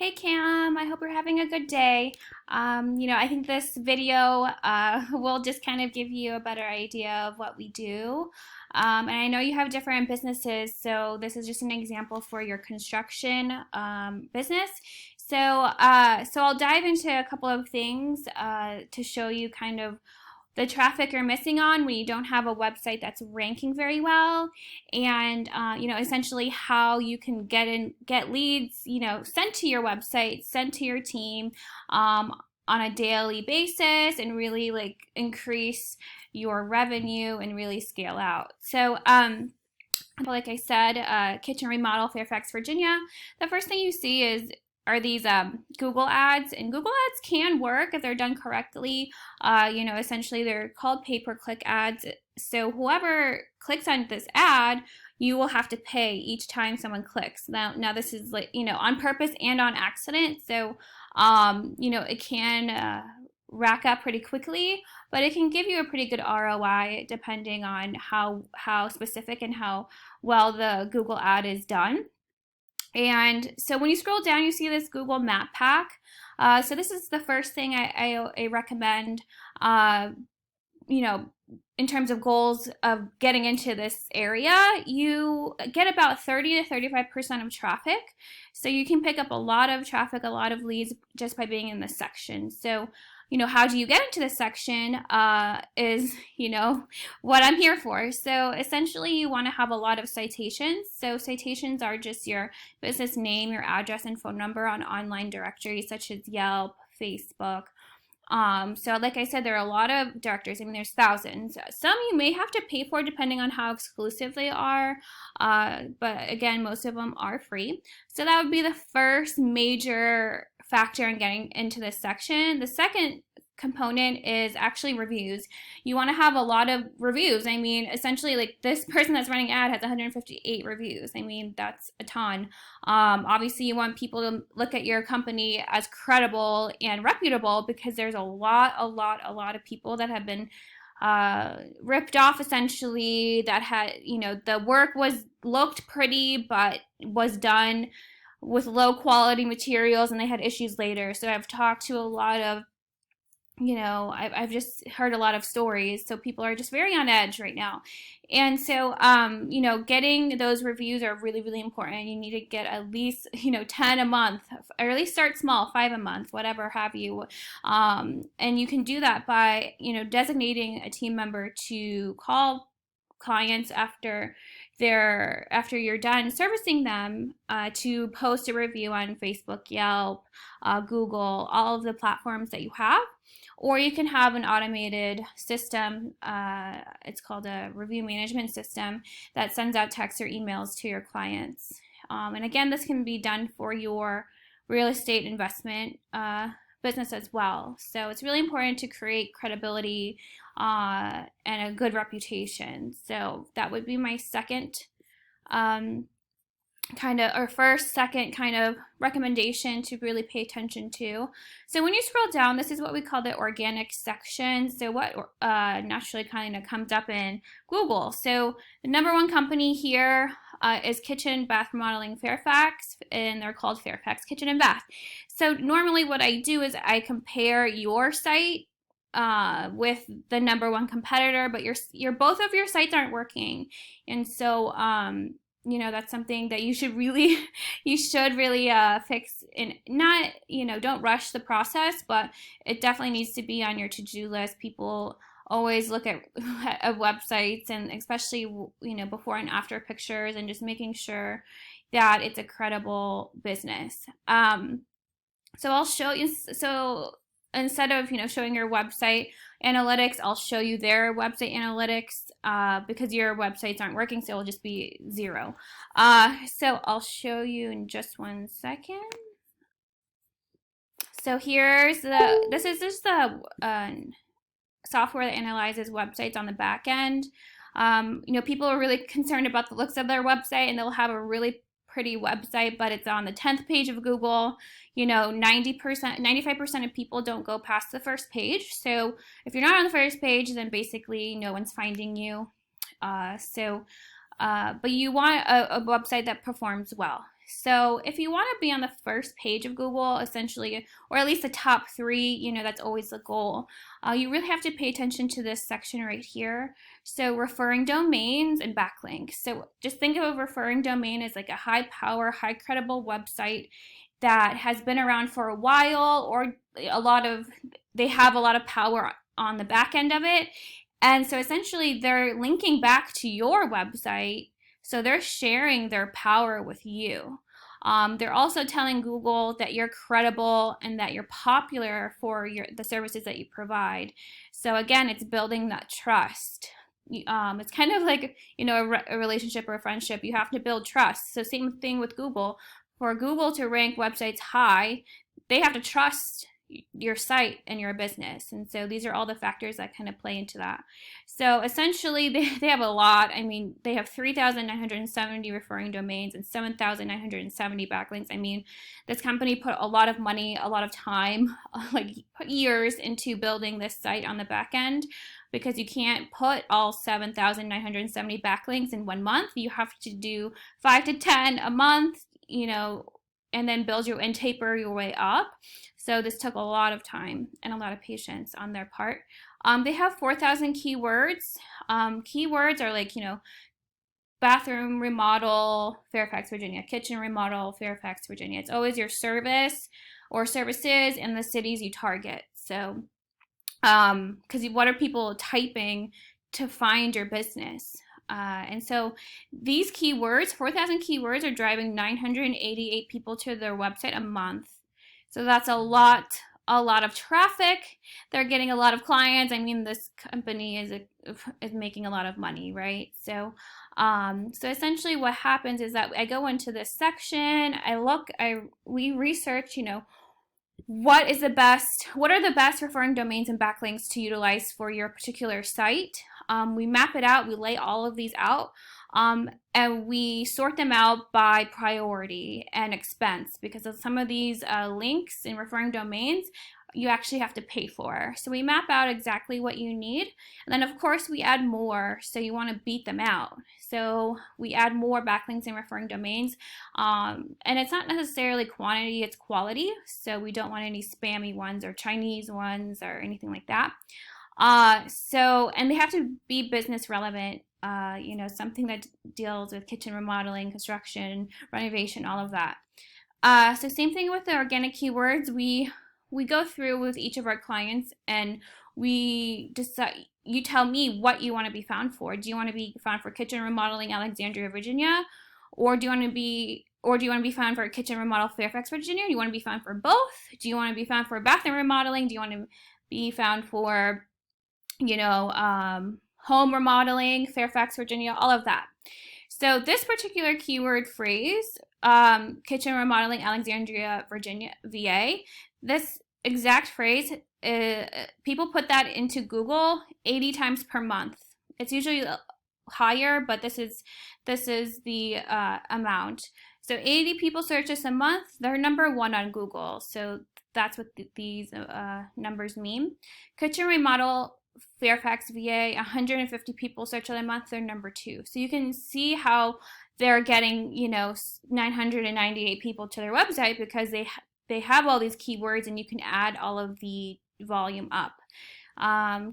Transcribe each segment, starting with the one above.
Hey Cam, I hope you're having a good day. I think this video will just kind of give you a better idea of what we do. And I know you have different businesses, so this is just an example for your construction business. So I'll dive into a couple of things to show you kind of the traffic you're missing on when you don't have a website that's ranking very well, and essentially how you can get leads, sent to your website, sent to your team on a daily basis, and really like increase your revenue and really scale out. Like I said, kitchen remodel, Fairfax, Virginia. The first thing you see are these Google ads, and Google ads can work if they're done correctly. Essentially they're called pay-per-click ads. So whoever clicks on this ad, you will have to pay each time someone clicks. Now this is like on purpose and on accident. So it can rack up pretty quickly, but it can give you a pretty good ROI depending on how specific and how well the Google ad is done. And so when you scroll down, you see this Google Map Pack. So this is the first thing I recommend, in terms of goals of getting into this area. You get about 30 to 35% of traffic. So you can pick up a lot of traffic, a lot of leads just by being in this section. So how do you get into this section is, what I'm here for. So essentially you want to have a lot of citations. So citations are just your business name, your address, and phone number on online directories such as Yelp, Facebook. So like I said, there are a lot of directories. I mean, there's thousands. Some you may have to pay for depending on how exclusive they are. But again, most of them are free. So that would be the first major factor in getting into this section. The second component is actually reviews. You want to have a lot of reviews. I mean, essentially, like this person that's running ad has 158 reviews. I mean, that's a ton. Obviously, you want people to look at your company as credible and reputable because there's a lot of people that have been ripped off, essentially, that had, the work looked pretty but was done with low quality materials and they had issues later. So I've talked to a lot of I've just heard a lot of stories, so people are just very on edge right now. And so, getting those reviews are really, really important. You need to get at least, 10 a month, or at least start small, 5 a month, whatever have you. And you can do that by, designating a team member to call clients after you're done servicing them, to post a review on Facebook, Yelp, Google, all of the platforms that you have. Or you can have an automated system, it's called a review management system, that sends out texts or emails to your clients. And again, this can be done for your real estate investment business as well. So it's really important to create credibility and a good reputation. So that would be my second second kind of recommendation to really pay attention to. So when you scroll down, this is what we call the organic section. So what naturally kind of comes up in Google. So the number one company here is Kitchen Bath Remodeling Fairfax, and they're called Fairfax Kitchen and Bath. So normally what I do is I compare your site with the number one competitor, but your both of your sites aren't working. And so that's something that you should really fix, and not, don't rush the process, but it definitely needs to be on your to-do list. People always look at websites, and especially, before and after pictures, and just making sure that it's a credible business. So I'll show you, so instead of showing your website analytics, I'll show you their website analytics, because your websites aren't working, so it'll just be 0. So I'll show you in just one second. So this is just the software that analyzes websites on the back end. People are really concerned about the looks of their website, and they'll have a really pretty website, but it's on the 10th page of Google. 95% of people don't go past the first page. So if you're not on the first page, then basically no one's finding you. But you want a website that performs well. So if you want to be on the first page of Google, essentially, or at least the top 3, that's always the goal. You really have to pay attention to this section right here. So referring domains and backlinks. So just think of a referring domain as like a high power, high credible website that has been around for a while, or they have a lot of power on the back end of it. And so essentially they're linking back to your website. So they're sharing their power with you. They're also telling Google that you're credible and that you're popular for the services that you provide. So again, it's building that trust. It's kind of like a relationship or a friendship. You have to build trust. So same thing with Google. For Google to rank websites high, they have to trust your site and your business. And so these are all the factors that kind of play into that. So essentially they have a lot. I mean, they have 3,970 referring domains and 7,970 backlinks. I mean, this company put a lot of money, a lot of time, like years into building this site on the back end, because you can't put all 7,970 backlinks in 1 month. You have to do 5 to 10 a month, and then build and taper your way up. So this took a lot of time and a lot of patience on their part. They have 4,000 keywords. Keywords are like, bathroom remodel, Fairfax, Virginia, kitchen remodel, Fairfax, Virginia. It's always your service or services in the cities you target. So, because what are people typing to find your business? And so these keywords, 4,000 keywords, are driving 988 people to their website a month. So that's a lot of traffic. They're getting a lot of clients. I mean, this company is making a lot of money, right? So, so essentially what happens is that I go into this section, we research, what are the best referring domains and backlinks to utilize for your particular site. We map it out, we lay all of these out, and we sort them out by priority and expense, because of some of these links and referring domains you actually have to pay for. So we map out exactly what you need, and then of course we add more, so you want to beat them out. So we add more backlinks and referring domains, and it's not necessarily quantity, it's quality. So we don't want any spammy ones or Chinese ones or anything like that. And they have to be business relevant, something that deals with kitchen remodeling, construction, renovation, all of that. So same thing with the organic keywords. We go through with each of our clients, and we decide, you tell me what you want to be found for. Do you want to be found for kitchen remodeling, Alexandria, Virginia? Or do you want to be found for kitchen remodel, Fairfax, Virginia? Do you want to be found for both? Do you want to be found for bathroom remodeling? Do you want to be found for, home remodeling, Fairfax, Virginia, all of that. So this particular keyword phrase, kitchen remodeling, Alexandria, Virginia, VA, this exact phrase, people put that into Google 80 times per month. It's usually higher, but this is the amount. So 80 people search this a month. They're number 1 on Google. So that's what these numbers mean. Kitchen remodel, Fairfax, VA, 150 people search it a month. They're number 2. So you can see how they're getting 998 people to their website, because they have all these keywords, and you can add all of the volume up.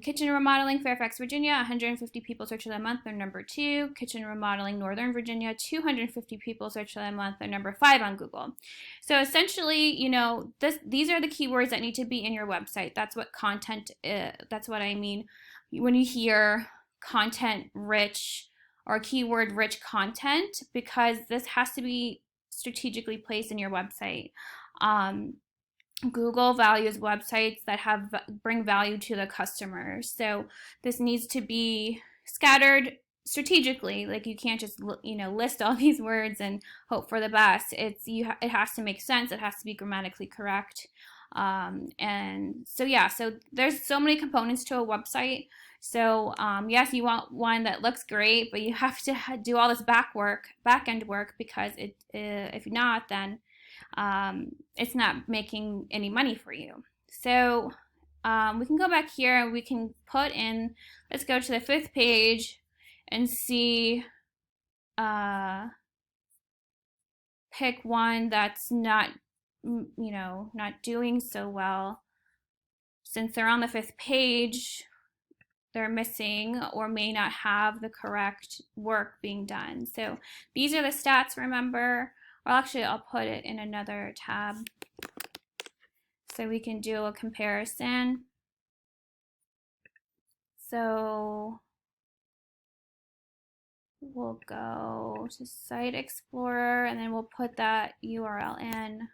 Kitchen remodeling, Fairfax, Virginia, 150 people search it a month. They're number 2. Kitchen remodeling, Northern Virginia, 250 people search it a month. They're number 5 on Google. So essentially, these are the keywords that need to be in your website. That's what content is. That's what I mean when you hear content rich or keyword rich content, because this has to be strategically placed in your website. Google values websites that bring value to the customers. So this needs to be scattered strategically. Like, you can't just list all these words and hope for the best. It has to make sense. It has to be grammatically correct. And so so there's so many components to a website. So yes, you want one that looks great, but you have to do all this back end work, because if not, then it's not making any money for you. So we can go back here and we can put in, let's go to the 5th page and see pick one that's not, not doing so well. Since they're on the 5th page, they're missing or may not have the correct work being done. So these are the stats, remember. Well, actually, I'll put it in another tab so we can do a comparison. So we'll go to Site Explorer and then we'll put that URL in.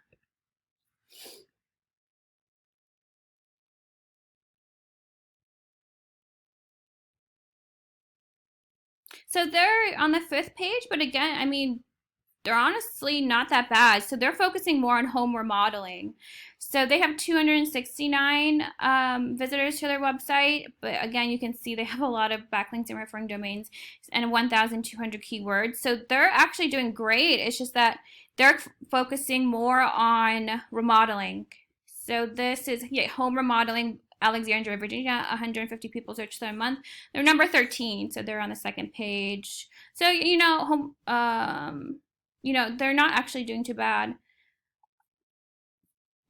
So they're on the 5th page, but again, I mean, they're honestly not that bad. So they're focusing more on home remodeling. So they have 269 visitors to their website, but again, you can see they have a lot of backlinks and referring domains and 1,200 keywords. So they're actually doing great. It's just that they're focusing more on remodeling. So this is home remodeling. Alexandria, Virginia, 150 people search them a month. They're number 13, so they're on the 2nd page. So they're not actually doing too bad.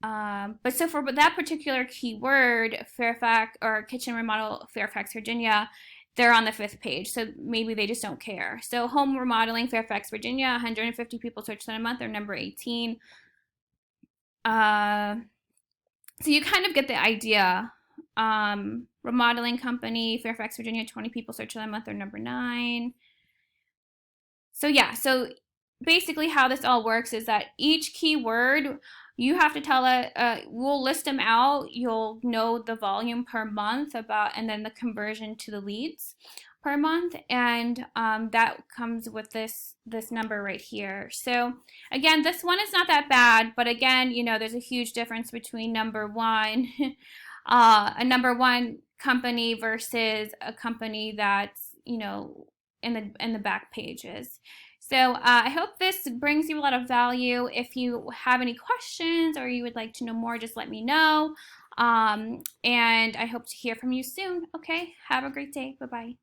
But so for that particular keyword, Fairfax or kitchen remodel Fairfax, Virginia, they're on the 5th page. So maybe they just don't care. So home remodeling Fairfax, Virginia, 150 people search them a month. They're number 18. So you kind of get the idea. Remodeling company Fairfax, Virginia, 20 people search them a month. They're number 9. So yeah, so basically how this all works is that each keyword you have to tell it, we'll list them out. You'll know the volume per month and then the conversion to the leads per month, and that comes with this number right here. So again, this one is not that bad, but again, there's a huge difference between number one, a number one company versus a company that's in the back pages. So I hope this brings you a lot of value. If you have any questions or you would like to know more, just let me know. And I hope to hear from you soon. Okay, have a great day. Bye-bye.